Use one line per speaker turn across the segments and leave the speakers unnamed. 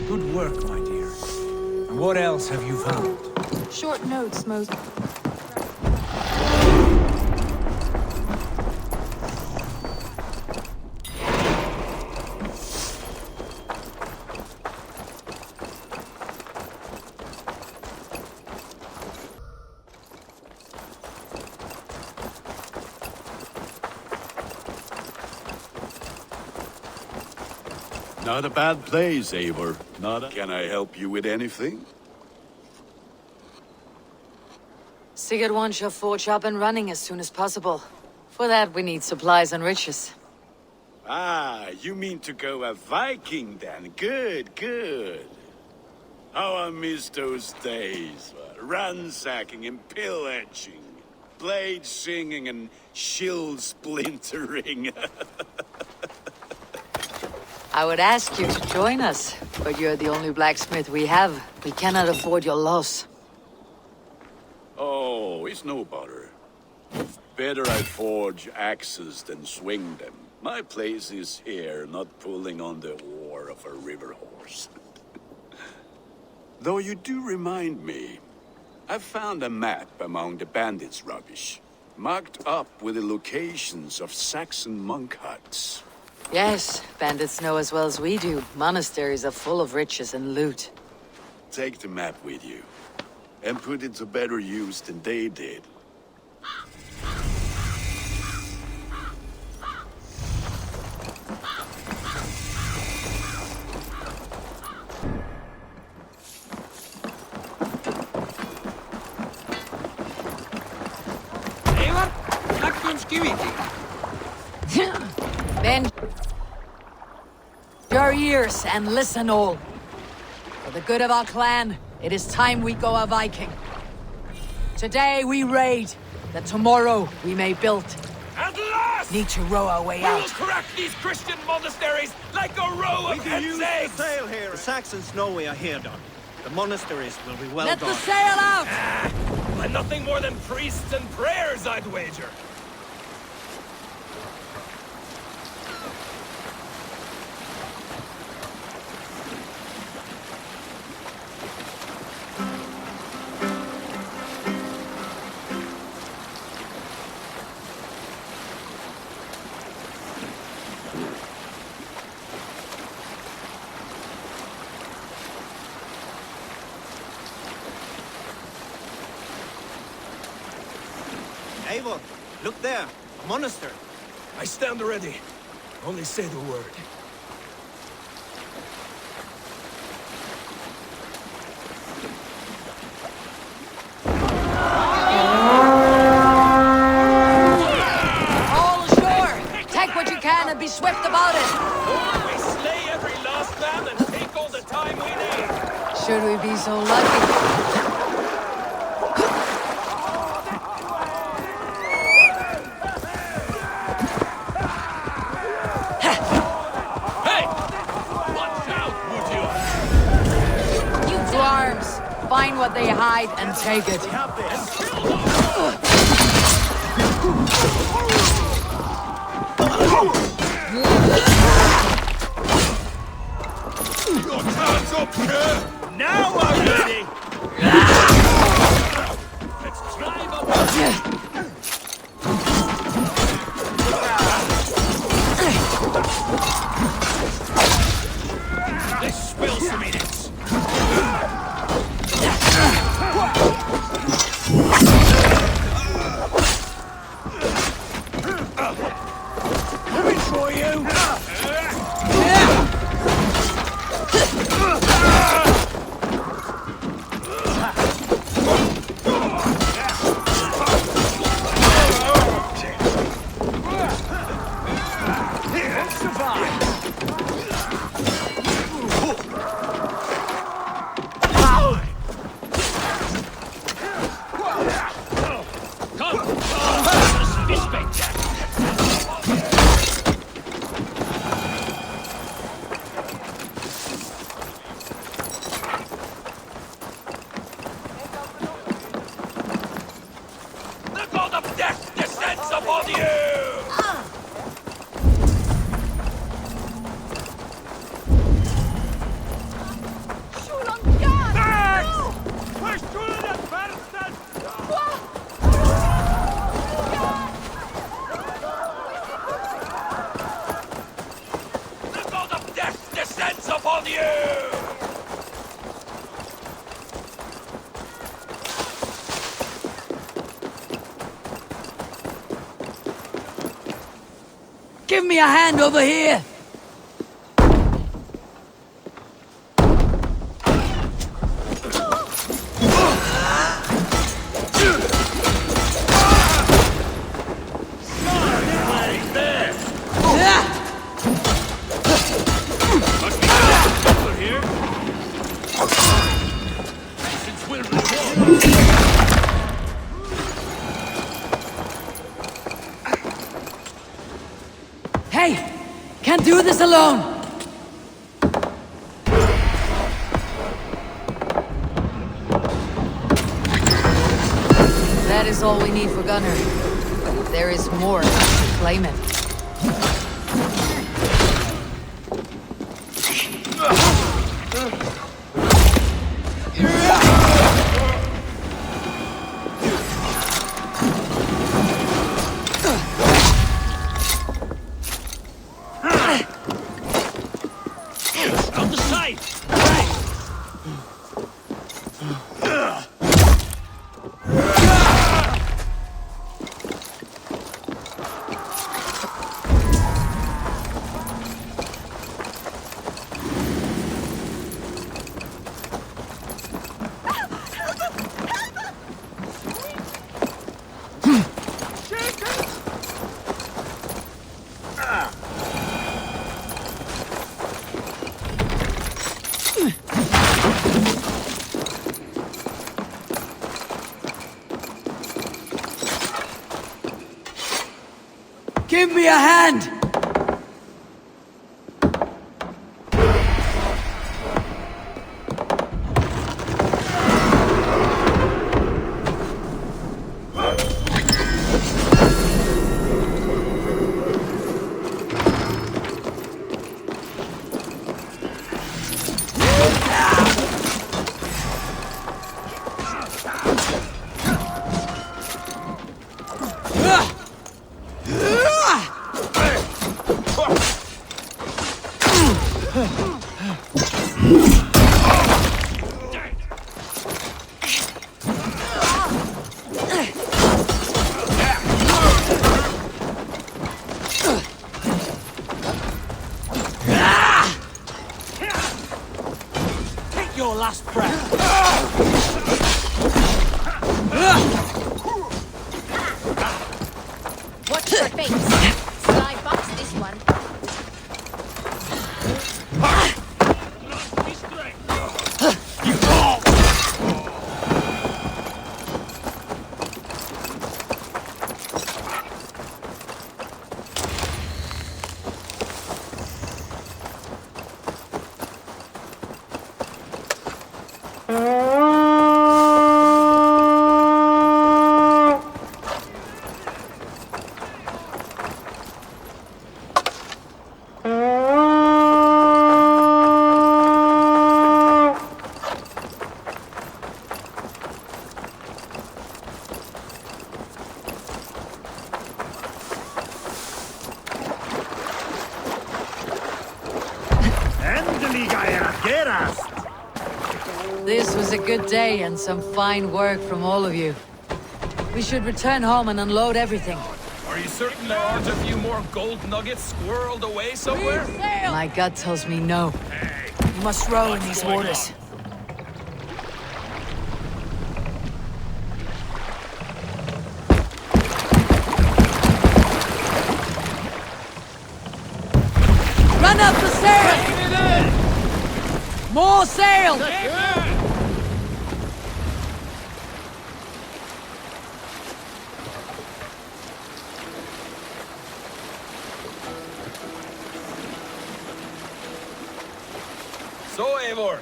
Good work, my dear. And what else have you found?
Short notes, most.
Not a bad place, Eivor. Can I help you with anything?
Sigurd wants your forge up and running as soon as possible. For that, we need supplies and riches.
Ah, you mean to go a Viking then? Good, good. How I miss those days. Ransacking and pillaging. Blade singing and shield splintering.
I would ask you to join us, but you're the only blacksmith we have. We cannot afford your loss.
Oh, it's no bother. Better I forge axes than swing them. My place is here, not pulling on the oar of a river horse. Though you do remind me, I found a map among the bandits' rubbish, marked up with the locations of Saxon monk huts.
Yes, bandits know as well as we do. Monasteries are full of riches and loot.
Take the map with you, and put it to better use than they did.
Bend your ears and listen all. For the good of our clan, it is time we go a Viking. Today we raid, that tomorrow we may build.
At last!
Need to row our way
We will
out.
crack these Christian monasteries like a row of hen's eggs!
Sail here. The Saxons know we are here, Don. The monasteries will be well
Let
guarded.
the sail out!
By nothing more than priests and prayers, I'd wager.
Eivor, look there. A monastery.
I stand ready. Only say the word.
All ashore! Take what you can and be swift about it!
Or we slay every last man and take all the time we need.
Should we be so lucky?
Hey! Watch out, would you?
To arms! Find what they hide and take it.
Your time's up, sir! Now I'm ready! Let's drive up! Let's spill some minutes! Coming for you! on you!
Give me a hand over here! Hey! Can't do this alone! That is all we need for Gunner. There is more. Claim it.
Out the sight!
Give me a hand!
Take your last breath!
Watch your face. Sly box this one.
This was a good day and some fine work from all of you. We should return home and unload everything.
Are you certain there aren't a few more gold nuggets squirreled away somewhere?
My gut tells me no. You must row in these waters. Run up the sail! More sail!
So, Eivor,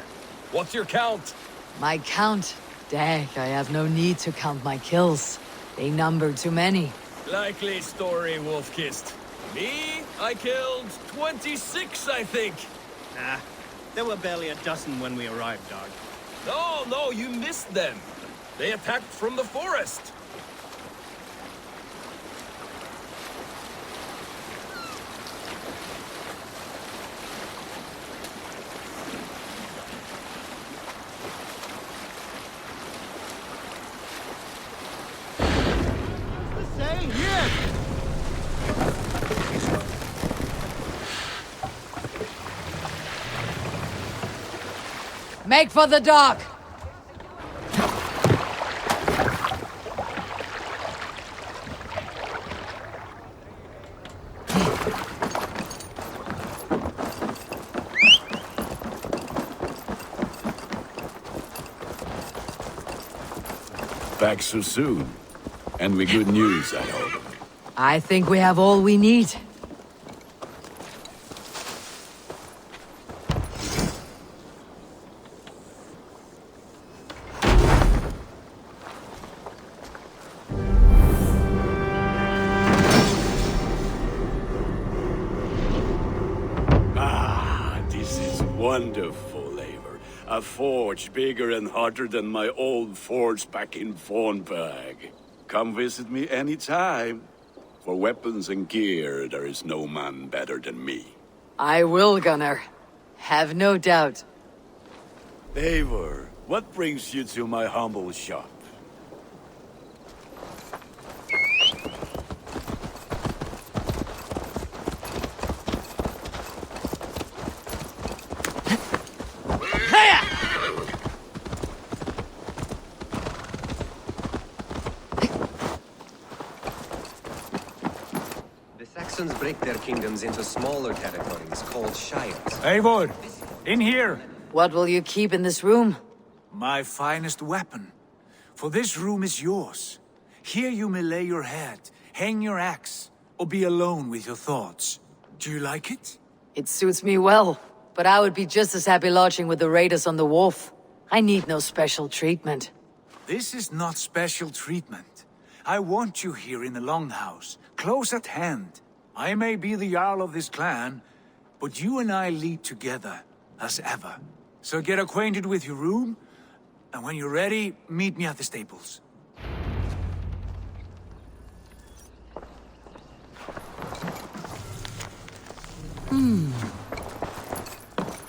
what's your count?
My count? Dag, I have no need to count my kills. They number too many.
Likely story, Wolf-Kissed. Me? I killed 26, I think.
Nah, there were barely a dozen when we arrived, dog.
No, you missed them. They attacked from the forest.
Make for the dock!
Back so soon. And with good news, I hope.
I think we have all we need.
Ah, this is wonderful, Eivor. A forge bigger and hotter than my old forge back in Vornberg. Come visit me anytime. For weapons and gear, there is no man better than me.
I will, Gunnar. Have no doubt.
Eivor, what brings you to my humble shop?
The Saxons break their kingdoms into smaller territories called shires.
Eivor, in here!
What will you keep in this room?
My finest weapon. For this room is yours. Here you may lay your head, hang your axe, or be alone with your thoughts. Do you like it?
It suits me well, but I would be just as happy lodging with the raiders on the wharf. I need no special treatment.
This is not special treatment. I want you here in the Longhouse, close at hand. I may be the Jarl of this clan, but you and I lead together, as ever. So get acquainted with your room, and when you're ready, meet me at the stables.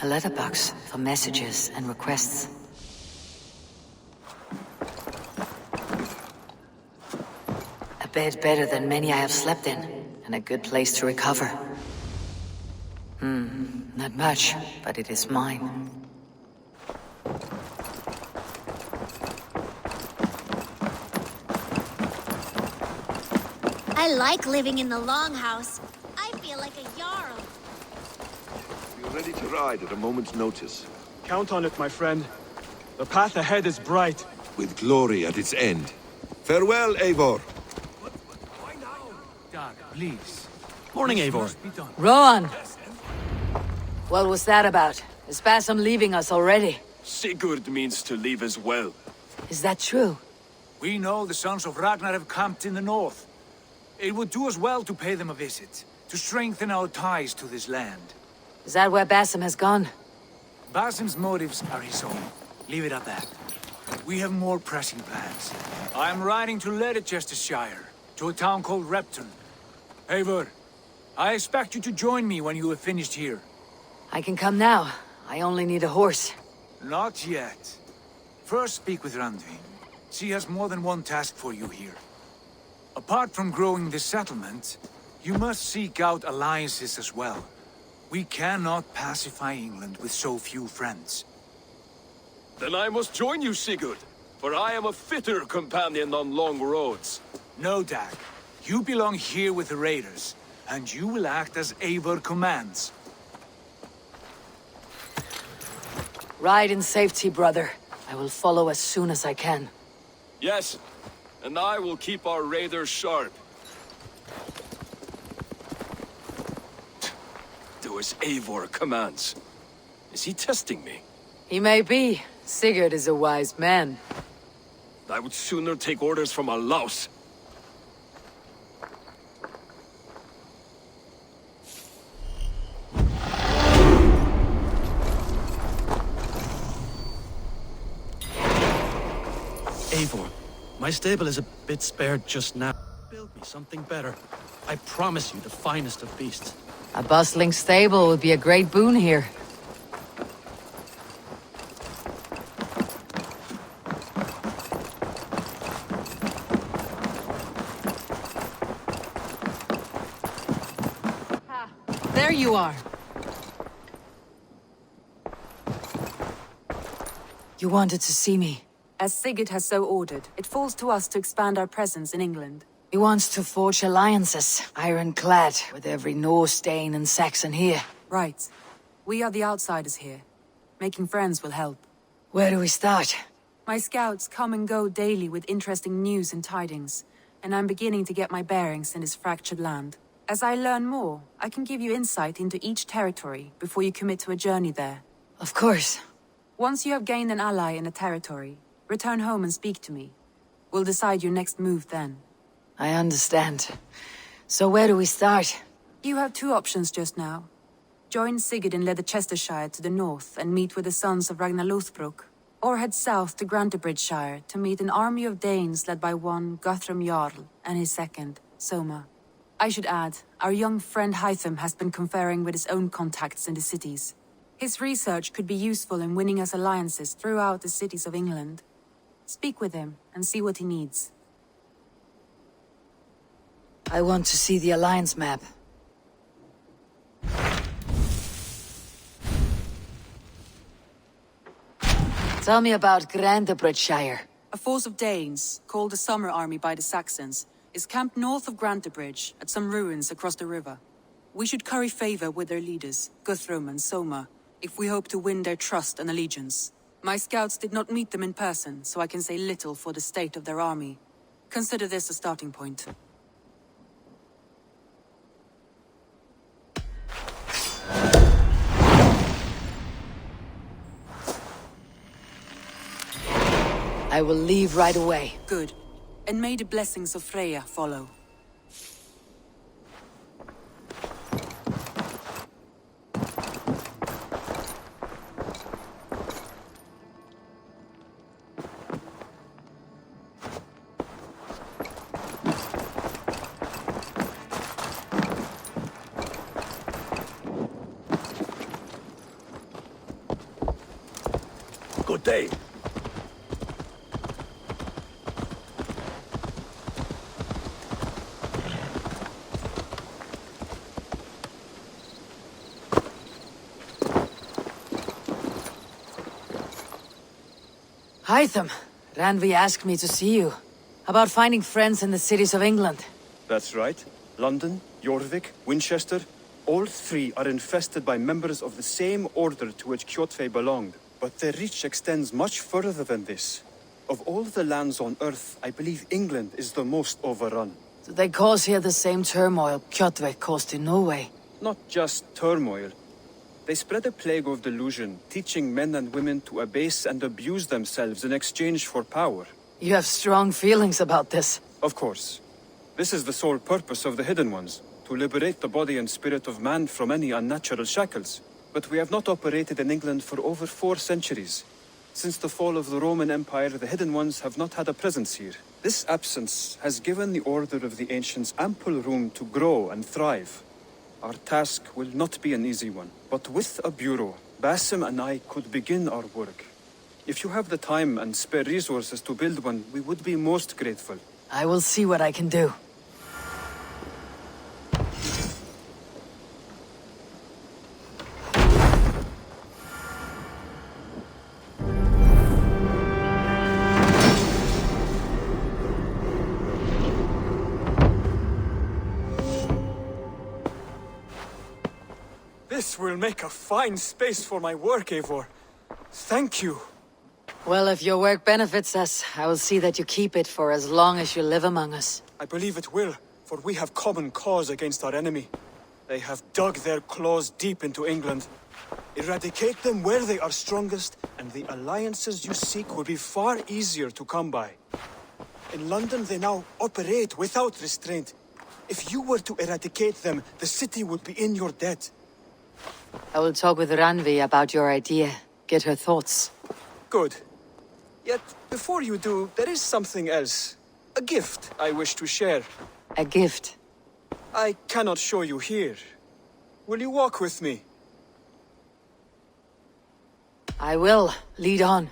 A letterbox for messages and requests. A bed better than many I have slept in, and a good place to recover. Not much, but it is mine.
I like living in the Longhouse. I feel like a Jarl.
We're ready to ride at a moment's notice.
Count on it, my friend. The path ahead is bright.
With glory at its end. Farewell, Eivor.
Dag, please.
Morning,
This
Eivor.
must be done.
Rowan! What was that about? Is Bassam leaving us already?
Sigurd means to leave as well.
Is that true?
We know the sons of Ragnar have camped in the north. It would do us well to pay them a visit, to strengthen our ties to this land.
Is that where Bassam has gone?
Basim's motives are his own. Leave it at that. We have more pressing plans. I am riding to Leicestershire, to a town called Repton. Eivor, I expect you to join me when you have finished here.
I can come now. I only need a horse.
Not yet. First speak with Randvi. She has more than one task for you here. Apart from growing this settlement, you must seek out alliances as well. We cannot pacify England with so few friends.
Then I must join you, Sigurd, for I am a fitter companion on long roads.
No, Dag. You belong here with the raiders, and you will act as Eivor commands.
Ride in safety, brother. I will follow as soon as I can.
Yes, and I will keep our raiders sharp. Do as Eivor commands. Is he testing me?
He may be. Sigurd is a wise man.
I would sooner take orders from a louse.
Eivor, my stable is a bit spared just now. Build me something better. I promise you the finest of beasts.
A bustling stable would be a great boon here. There you are. You wanted to see me.
As Sigurd has so ordered, it falls to us to expand our presence in England.
He wants to forge alliances, ironclad, with every Norse, Dane, and Saxon here.
Right. We are the outsiders here. Making friends will help.
Where do we start?
My scouts come and go daily with interesting news and tidings, and I'm beginning to get my bearings in this fractured land. As I learn more, I can give you insight into each territory before you commit to a journey there.
Of course.
Once you have gained an ally in a territory, return home and speak to me. We'll decide your next move then.
I understand. So where do we start?
You have two options just now. Join Sigurd in Leicestershire to the north and meet with the sons of Ragnar Lothbrok, or head south to Grantebridgeshire to meet an army of Danes led by one Guthrum Jarl and his second, Soma. I should add, our young friend Hytham has been conferring with his own contacts in the cities. His research could be useful in winning us alliances throughout the cities of England. Speak with him and see what he needs.
I want to see the alliance map. Tell me about Grantebridgeshire.
A force of Danes, called the Summer Army by the Saxons, is camped north of Grantebridge at some ruins across the river. We should curry favor with their leaders, Guthrum and Soma, if we hope to win their trust and allegiance. My scouts did not meet them in person, so I can say little for the state of their army. Consider this a starting point.
I will leave right away.
Good. And may the blessings of Freya follow.
Good day.
Hytham, Ranvi asked me to see you. About finding friends in the cities of England.
That's right. London, Jorvik, Winchester, all three are infested by members of the same order to which Kjotve belonged. But their reach extends much further than this. Of all the lands on Earth, I believe England is the most overrun.
Do they cause here the same turmoil Kjotve caused in Norway?
Not just turmoil. They spread a plague of delusion, teaching men and women to abase and abuse themselves in exchange for power.
You have strong feelings about this.
Of course. This is the sole purpose of the Hidden Ones, to liberate the body and spirit of man from any unnatural shackles. But we have not operated in England for over 4 centuries. Since the fall of the Roman Empire, the Hidden Ones have not had a presence here. This absence has given the Order of the Ancients ample room to grow and thrive. Our task will not be an easy one, but with a bureau, Basim and I could begin our work. If you have the time and spare resources to build one, we would be most grateful.
I will see what I can do.
This will make a fine space for my work, Eivor. Thank you.
Well, if your work benefits us, I will see that you keep it for as long as you live among us.
I believe it will, for we have common cause against our enemy. They have dug their claws deep into England. Eradicate them where they are strongest, and the alliances you seek will be far easier to come by. In London, they now operate without restraint. If you were to eradicate them, the city would be in your debt.
I will talk with Ranvi about your idea. Get her thoughts.
Good. Yet, before you do, there is something else. A gift I wish to share.
A gift?
I cannot show you here. Will you walk with me?
I will. Lead on.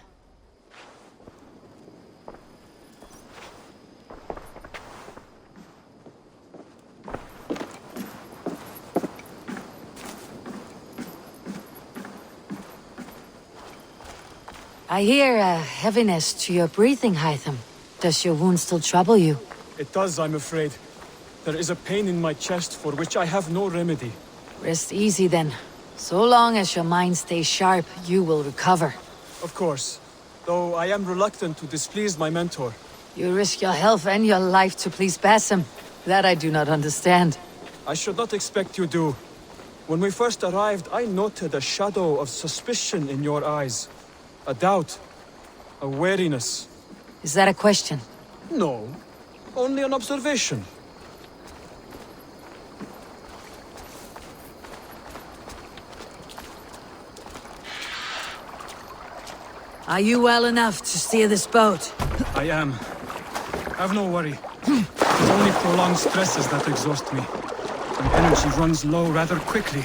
I hear a heaviness to your breathing, Hytham. Does your wound still trouble you?
It does, I'm afraid. There is a pain in my chest for which I have no remedy.
Rest easy then. So long as your mind stays sharp, you will recover.
Of course. Though I am reluctant to displease my mentor.
You risk your health and your life to please Basim. That I do not understand.
I should not expect you do. When we first arrived, I noted a shadow of suspicion in your eyes. A doubt. A wariness.
Is that a question?
No. Only an observation.
Are you well enough to steer this boat?
I am. Have no worry. It's only prolonged stresses that exhaust me. My energy runs low rather quickly.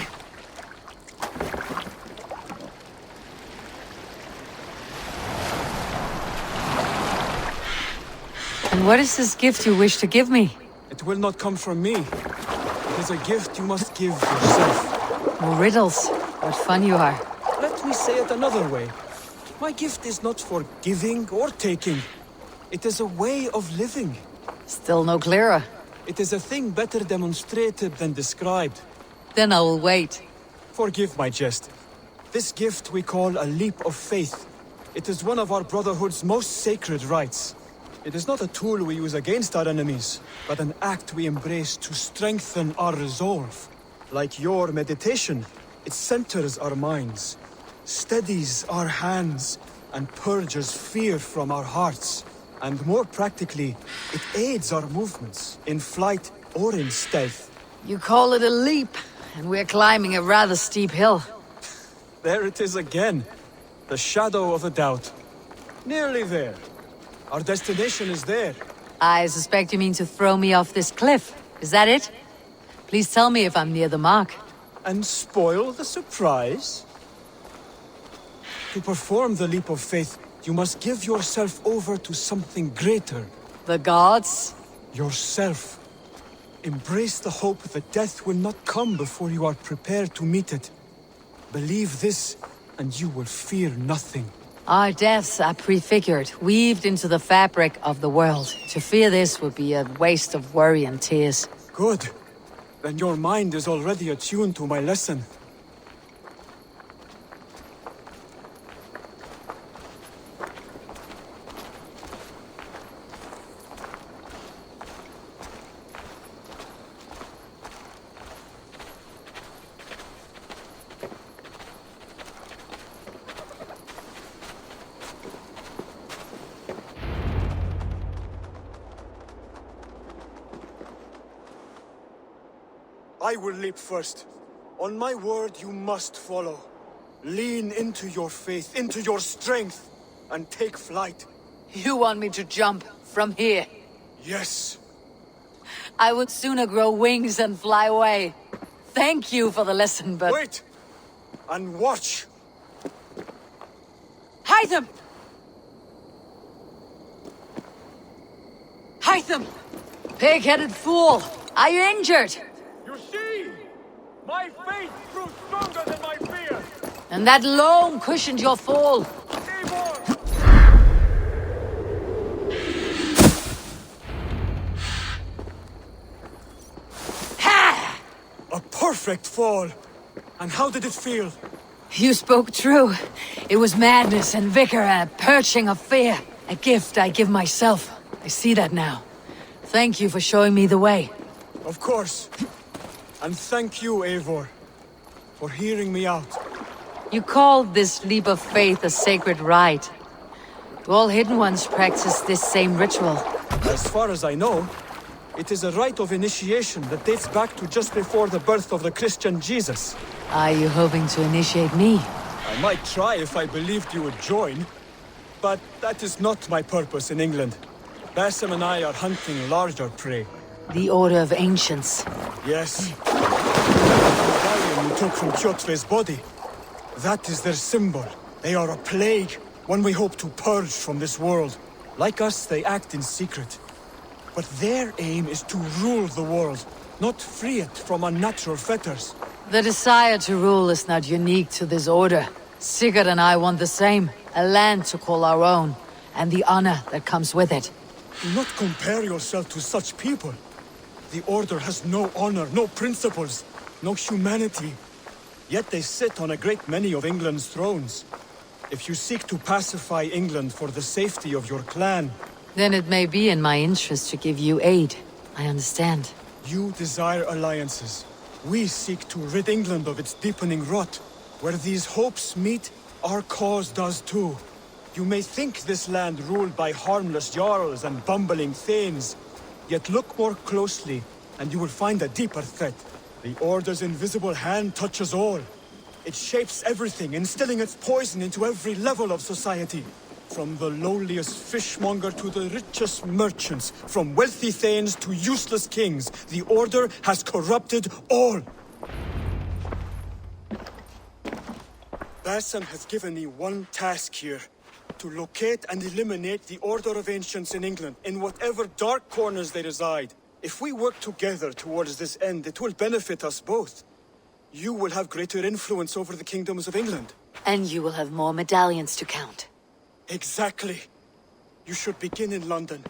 And what is this gift you wish to give me?
It will not come from me. It is a gift you must give yourself.
More riddles. What fun you are.
Let me say it another way. My gift is not for giving or taking. It is a way of living.
Still no clearer.
It is a thing better demonstrated than described.
Then I will wait.
Forgive my jest. This gift we call a leap of faith. It is one of our Brotherhood's most sacred rites. It is not a tool we use against our enemies, but an act we embrace to strengthen our resolve. Like your meditation, it centers our minds, steadies our hands, and purges fear from our hearts. And more practically, it aids our movements, in flight or in stealth.
You call it a leap, and we're climbing a rather steep hill.
There it is again. The shadow of a doubt. Nearly there. Our destination is there.
I suspect you mean to throw me off this cliff. Is that it? Please tell me if I'm near the mark.
And spoil the surprise? To perform the leap of faith, you must give yourself over to something greater.
The gods?
Yourself. Embrace the hope that death will not come before you are prepared to meet it. Believe this, and you will fear nothing.
Our deaths are prefigured, weaved into the fabric of the world. To fear this would be a waste of worry and tears.
Good. Then your mind is already attuned to my lesson. I will leap first. On my word, you must follow. Lean into your faith, into your strength, and take flight.
You want me to jump from here?
Yes.
I would sooner grow wings and fly away. Thank you for the lesson, but...
Wait! And watch!
Hytham! Hytham! Pig-headed fool! Are you injured?
You see? My faith grew stronger than my fear!
And that loam cushioned your fall.
Eivor!
Ha!
A perfect fall! And how did it feel?
You spoke true. It was madness and vigor, a perching of fear. A gift I give myself. I see that now. Thank you for showing me the way.
Of course. And thank you, Eivor, for hearing me out.
You called this leap of faith a sacred rite. Do all Hidden Ones practice this same ritual?
As far as I know, it is a rite of initiation that dates back to just before the birth of the Christian Jesus.
Are you hoping to initiate me?
I might try if I believed you would join, but that is not my purpose in England. Basim and I are hunting larger prey.
The Order of Ancients.
Yes. The medallion you took from Kjotve's body. That is their symbol. They are a plague, one we hope to purge from this world. Like us, they act in secret. But their aim is to rule the world, not free it from unnatural fetters.
The desire to rule is not unique to this order. Sigurd and I want the same. a land to call our own, and the honor that comes with it.
Do not compare yourself to such people. The Order has no honor, no principles, no humanity. Yet they sit on a great many of England's thrones. If you seek to pacify England for the safety of your clan...
Then it may be in my interest to give you aid. I understand.
You desire alliances. We seek to rid England of its deepening rot. Where these hopes meet, our cause does too. You may think this land ruled by harmless jarls and bumbling thanes. Yet look more closely, and you will find a deeper threat. The Order's invisible hand touches all. It shapes everything, instilling its poison into every level of society. From the lowliest fishmonger to the richest merchants, from wealthy thanes to useless kings, the Order has corrupted all. Bassam has given me one task here. To locate and eliminate the Order of Ancients in England, in whatever dark corners they reside. If we work together towards this end, it will benefit us both. You will have greater influence over the kingdoms of England.
And you will have more medallions to count.
Exactly. You should begin in London.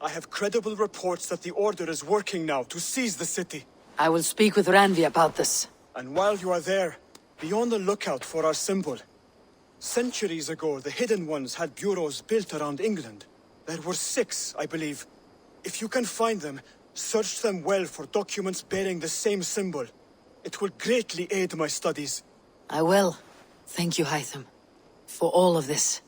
I have credible reports that the Order is working now to seize the city.
I will speak with Ranvi about this.
And while you are there, be on the lookout for our symbol. Centuries ago, the Hidden Ones had bureaus built around England. There were 6, I believe. If you can find them, search them well for documents bearing the same symbol. It will greatly aid my studies.
I will. Thank you, Hytham, for all of this.